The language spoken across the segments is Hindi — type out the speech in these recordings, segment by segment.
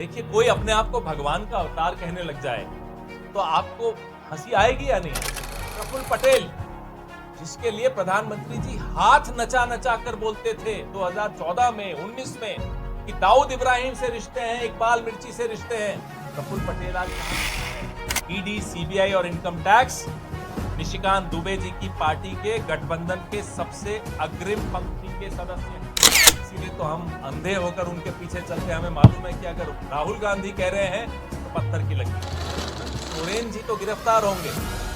देखिए, कोई अपने आप को भगवान का अवतार कहने लग जाए तो आपको हंसी आएगी या नहीं? प्रफुल्ल पटेल, जिसके लिए प्रधानमंत्री जी हाथ नचा नचा कर बोलते थे 2014 में 19 में कि दाऊद इब्राहिम से रिश्ते हैं, इकबाल मिर्ची से रिश्ते हैं, प्रफुल्ल पटेल आज ईडी, सीबीआई और इनकम टैक्स निशिकांत दुबे जी की पार्टी के गठबंधन के सबसे अग्रिम पंक्ति के सदस्य हैं। इसीलिए तो हम अंधे होकर उनके पीछे चलते। हमें मालूम है कि अगर राहुल गांधी कह रहे हैं तो पत्थर की लकीर। सोरेन जी तो गिरफ्तार होंगे,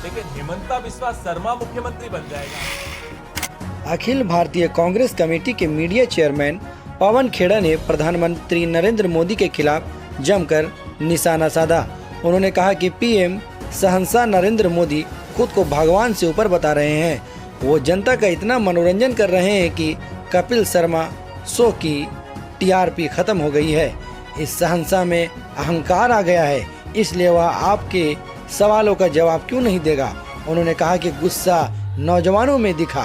लेकिन हिमंता बिस्वा शर्मा मुख्यमंत्री बन जाएगा। अखिल भारतीय कांग्रेस कमेटी के मीडिया चेयरमैन पवन खेड़ा ने प्रधानमंत्री नरेंद्र मोदी के खिलाफ जमकर निशाना साधा। उन्होंने कहा कि पीएम शहंशाह नरेंद्र मोदी खुद को भगवान से ऊपर बता रहे हैं। वो जनता का इतना मनोरंजन कर रहे हैं कि कपिल शर्मा शो की टीआरपी खत्म हो गई है। इस शहंशाह में अहंकार आ गया है, इसलिए वह आपके सवालों का जवाब क्यों नहीं देगा। उन्होंने कहा कि गुस्सा नौजवानों में दिखा,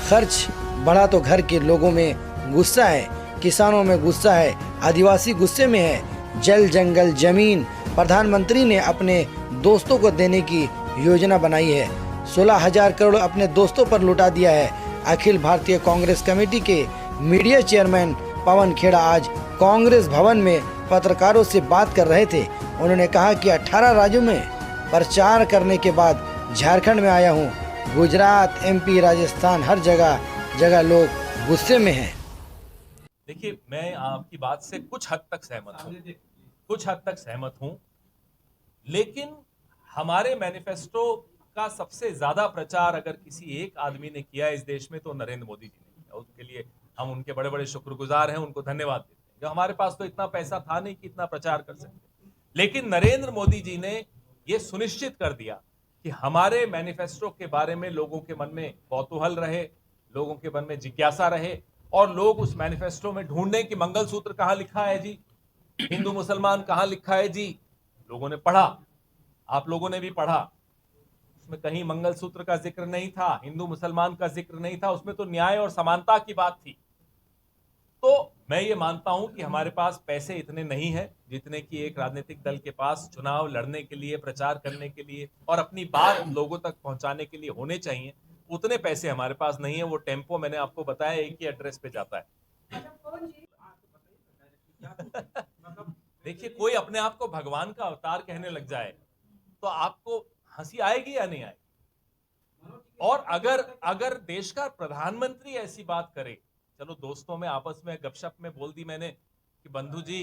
खर्च बढ़ा तो घर के लोगों में गुस्सा है, किसानों में गुस्सा है, आदिवासी गुस्से में है। जल जंगल जमीन प्रधानमंत्री ने अपने दोस्तों को देने की योजना बनाई है। 16,000 करोड़ अपने दोस्तों पर लुटा दिया है। अखिल भारतीय कांग्रेस कमेटी के मीडिया चेयरमैन पवन खेड़ा आज कांग्रेस भवन में पत्रकारों से बात कर रहे थे। उन्होंने कहा कि 18 राज्यों में प्रचार करने के बाद झारखंड में आया हूँ। गुजरात, एमपी, राजस्थान, हर जगह लोग गुस्से में हैं। देखिए, मैं आपकी बात से कुछ हद तक सहमत हूं, लेकिन हमारे मैनिफेस्टो का सबसे ज्यादा प्रचार अगर किसी एक आदमी ने किया इस देश में तो नरेंद्र मोदी जी ने किया। उसके लिए हम उनके बड़े बड़े शुक्रगुजार हैं, उनको धन्यवाद देते हैं। जो हमारे पास तो इतना पैसा था नहीं कि इतना प्रचार कर सकते, लेकिन नरेंद्र मोदी जी ने यह सुनिश्चित कर दिया कि हमारे मैनिफेस्टो के बारे में लोगों के मन में कौतूहल रहे, लोगों के मन में जिज्ञासा रहे, और लोग उस मैनिफेस्टो में ढूंढने की मंगलसूत्र कहां लिखा है जी, हिंदू मुसलमान कहां लिखा है जी। लोगों ने पढ़ा, आप लोगों ने भी पढ़ा, उसमें कहीं मंगलसूत्र का जिक्र नहीं था, हिंदू मुसलमान का जिक्र नहीं था, उसमें तो न्याय और समानता की बात थी। तो मैं ये मानता हूं कि हमारे पास पैसे इतने नहीं हैं जितने कि एक राजनीतिक दल के पास चुनाव लड़ने के लिए, प्रचार करने के लिए और अपनी बात लोगों तक पहुंचाने के लिए होने चाहिए। उतने पैसे हमारे पास नहीं है। वो टेम्पो मैंने आपको बताया एक ही एड्रेस पे जाता है। देखिए, कोई अपने आप को भगवान का अवतार कहने लग जाए तो आपको हंसी आएगी या नहीं आएगी? और अगर अगर देश का प्रधानमंत्री ऐसी बात करे, चलो दोस्तों में आपस में गपशप में बोल दी मैंने कि बंधु जी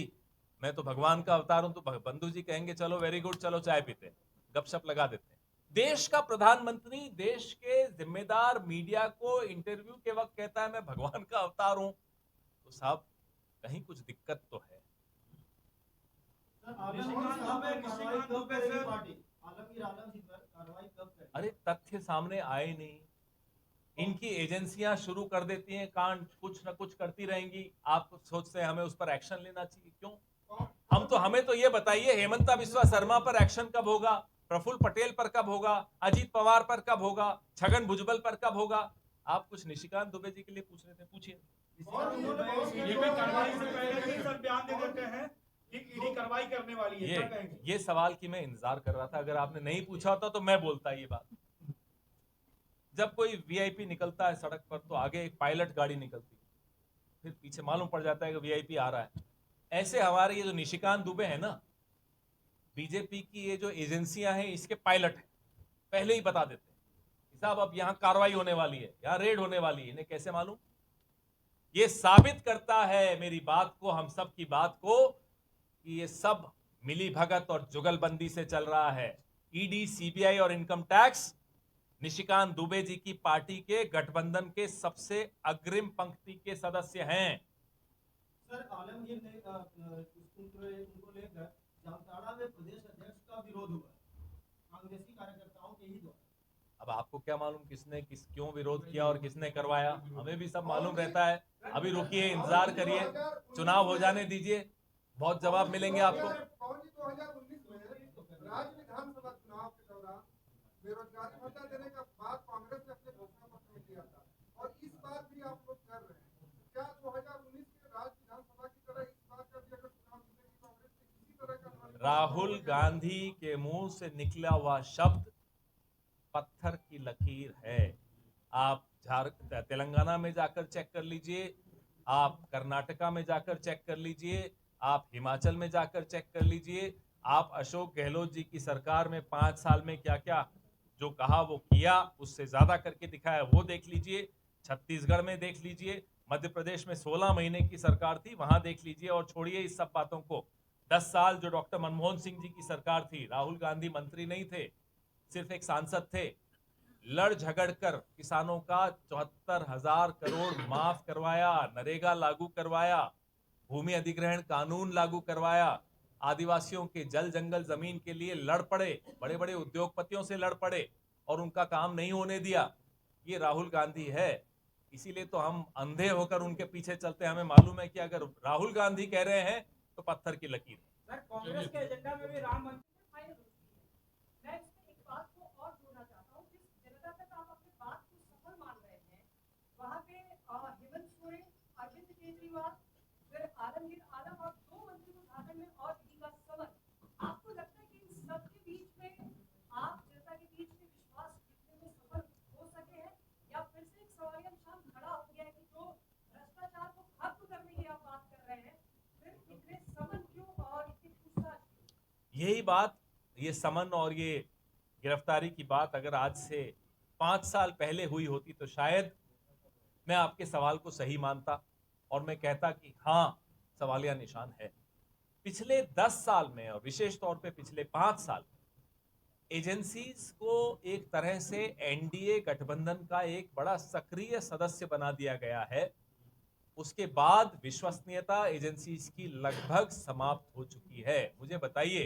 मैं तो भगवान का अवतार हूं, तो बंधु जी कहेंगे चलो वेरी गुड, चलो चाय पीते हैं, गपशप लगा देते हैं। देश का प्रधानमंत्री देश के जिम्मेदार मीडिया को इंटरव्यू के वक्त कहता है मैं भगवान का अवतार हूं, तो साहब कहीं कुछ दिक्कत तो है। अरे तथ्य सामने आए नहीं, इनकी एजेंसियां शुरू कर देती हैं कांड, कुछ ना कुछ करती रहेंगी। आप सोचते हैं हमें उस पर एक्शन लेना चाहिए, क्यों? हमें तो ये बताइए, हेमंता बिस्वा शर्मा पर एक्शन कब होगा, प्रफुल्ल पटेल पर कब होगा, अजीत पवार पर कब होगा, छगन भुजबल पर कब होगा? आप कुछ निशिकांत दुबे जी के लिए पूछ रहे थे, पूछिए। कार्रवाई करने वाली है, ये सवाल की मैं इंतजार कर रहा था। अगर आपने नहीं पूछा होता तो मैं बोलता ये बात। जब कोई वीआईपी निकलता है सड़क पर तो आगे एक पायलट गाड़ी निकलती है, फिर पीछे मालूम पड़ जाता है कि वीआईपी आ रहा है। ऐसे हमारे ये जो निशिकांत दुबे है ना, बीजेपी की ये जो एजेंसियां हैं इसके पायलट हैं, पहले ही बता देते हैं साहब अब यहां कार्रवाई होने वाली है, यहां रेड होने वाली है। इन्हें कैसे मालूम? ये साबित करता है मेरी बात को, हम सब की बात को, कि ये सब मिली भगत और जुगलबंदी से चल रहा है। ईडी, सीबीआई और इनकम टैक्स निशिकांत दुबे जी की पार्टी के गठबंधन के सबसे अग्रिम पंक्ति के सदस्य हैं। सर, आलमगीर ने उनको लेकर जामताड़ा में प्रदेश अध्यक्ष का विरोध हुआ कांग्रेसी कार्यकर्ताओं के ही द्वारा। अब आपको क्या मालूम किसने क्यों विरोध किया और किसने करवाया? हमें भी सब मालूम रहता है। अभी रुकिए, इंतजार करिए, चुनाव हो जाने दीजिए, बहुत जवाब मिलेंगे आपको। 2019 में राज्य विधानसभा चुनाव के दौरान बेरोजगारी भत्ता देने का बात कांग्रेस ने अपने घोषणा पत्र में किया था, और इस बार भी आप लोग कर रहे हैं। क्या 2019 के राज्य विधानसभा की तरह इस बार का भी अगर चुनाव जीतेगी कांग्रेस राहुल गांधी के मुंह से निकला हुआ शब्द पत्थर की लकीर है। आप तेलंगाना में जाकर चेक कर लीजिए, आप कर्नाटका में जाकर चेक कर लीजिए, आप हिमाचल में जाकर चेक कर लीजिए, आप अशोक गहलोत जी की सरकार में 5 साल में क्या क्या जो कहा वो किया, उससे ज्यादा करके दिखाया वो देख लीजिए। छत्तीसगढ़ में देख लीजिए, मध्य प्रदेश में 16 महीने की सरकार थी, वहां देख लीजिए। और छोड़िए इस सब बातों को, 10 साल जो डॉक्टर मनमोहन सिंह जी की सरकार थी, राहुल गांधी मंत्री नहीं थे, सिर्फ एक सांसद थे, लड़ झगड़ कर किसानों का 74,000 करोड़ माफ करवाया, नरेगा लागू करवाया, भूमि अधिग्रहण कानून लागू करवाया, आदिवासियों के जल जंगल जमीन के लिए लड़ पड़े, बड़े बड़े उद्योगपतियों से लड़ पड़े और उनका काम नहीं होने दिया। ये राहुल गांधी है। इसीलिए तो हम अंधे होकर उनके पीछे चलते हैं। हमें मालूम है कि अगर राहुल गांधी कह रहे हैं तो पत्थर की लकीर है। सर, कांग्रेस के एजेंडा में भी राम मंदिर फाइनल होती है। मैं इसमें एक बात को और जोड़ना चाहता हूँ, जिस जनता तक आप अपनी बात को सफल मान रहे हैं, वहाँ पे हेमंत सोरेन, अरविंद केजरीवाल, फिर आलमगीर आलम और 2 मंत्री को झारखंड में और रीगा सवन, आपको लगता है कि इन सबके बीच में आप जनता के बीच में विश्वास जीतने में सफल हो सके हैं, या फिर से एक सवालिया निशान खड़ा हो गया है कि जो भ्रष्टाचार को खत्म करने की आप बात कर रहे हैं, फिर इतने समन क्यों और इतनी पूछताछ क्यों? यही बात, ये समन और ये गिरफ्तारी की बात अगर आज से 5 साल पहले हुई होती तो शायद मैं आपके सवाल को सही मानता और मैं कहता कि हाँ, सवालिया निशान है। पिछले 10 साल में और विशेष तौर पे पिछले 5 साल एजेंसीज को एक तरह से एनडीए गठबंधन का एक बड़ा सक्रिय सदस्य बना दिया गया है। उसके बाद विश्वसनीयता एजेंसीज की लगभग समाप्त हो चुकी है। मुझे बताइए,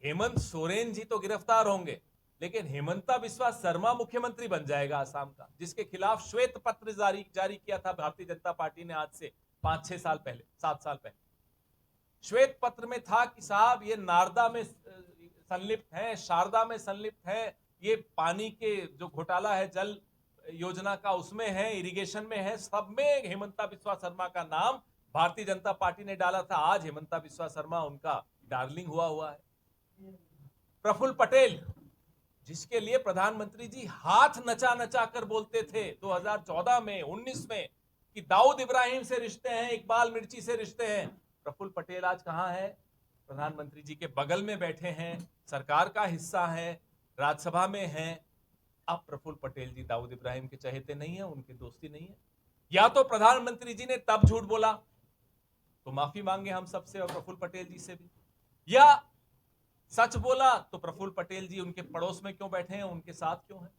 हेमंत सोरेन जी तो गिरफ्तार होंगे, लेकिन हेमंता बिस्वा शर्मा मुख्यमंत्री बन जाएगा असम का, जिसके खिलाफ श्वेत पत्र जारी किया था भारतीय जनता पार्टी ने आज से 5-6 साल पहले, 7 साल पहले। श्वेत पत्र में था कि साहब ये नारदा में संलिप्त है, शारदा में संलिप्त है, ये पानी के जो घोटाला है जल योजना का उसमें है, इरिगेशन में है, सब में हेमंता बिस्वा शर्मा का नाम भारतीय जनता पार्टी ने डाला था। आज हेमंता बिस्वा शर्मा उनका डार्लिंग हुआ है। प्रफुल्ल पटेल, जिसके लिए प्रधानमंत्री जी हाथ नचा नचा कर बोलते थे 2014 में, 19 में कि दाऊद इब्राहिम से रिश्ते हैं, इकबाल मिर्ची से रिश्ते हैं। प्रफुल्ल पटेल आज कहां है? प्रधानमंत्री जी के बगल में बैठे हैं, सरकार का हिस्सा है, राज्यसभा में हैं। अब प्रफुल्ल पटेल जी दाऊद इब्राहिम के चहेते नहीं है, उनकी दोस्ती नहीं है। या तो प्रधानमंत्री जी ने तब झूठ बोला तो माफी मांगे हम सबसे और प्रफुल्ल पटेल जी से भी, या सच बोला तो प्रफुल्ल पटेल जी उनके पड़ोस में क्यों बैठे हैं, उनके साथ क्यों हैं।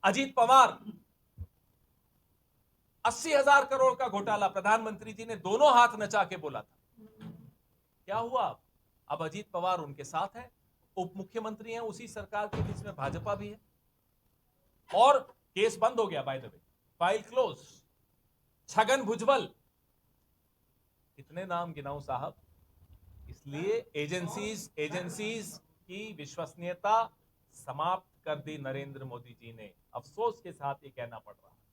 अजीत पवार, 80,000 करोड़ का घोटाला प्रधानमंत्री जी ने दोनों हाथ नचा के बोला था। क्या हुआ? अब अजीत पवार उनके साथ है, उप मुख्यमंत्री हैं उसी सरकार के, जिसमें भाजपा भी है, और केस बंद हो गया, by the way, file close. Chhagan Bhujbal, कितने नाम गिनाऊं साहब। इसलिए एजेंसीज की विश्वसनीयता समाप्त कर दी नरेंद्र मोदी जी ने। अफसोस के साथ ये कहना पड़ रहा है।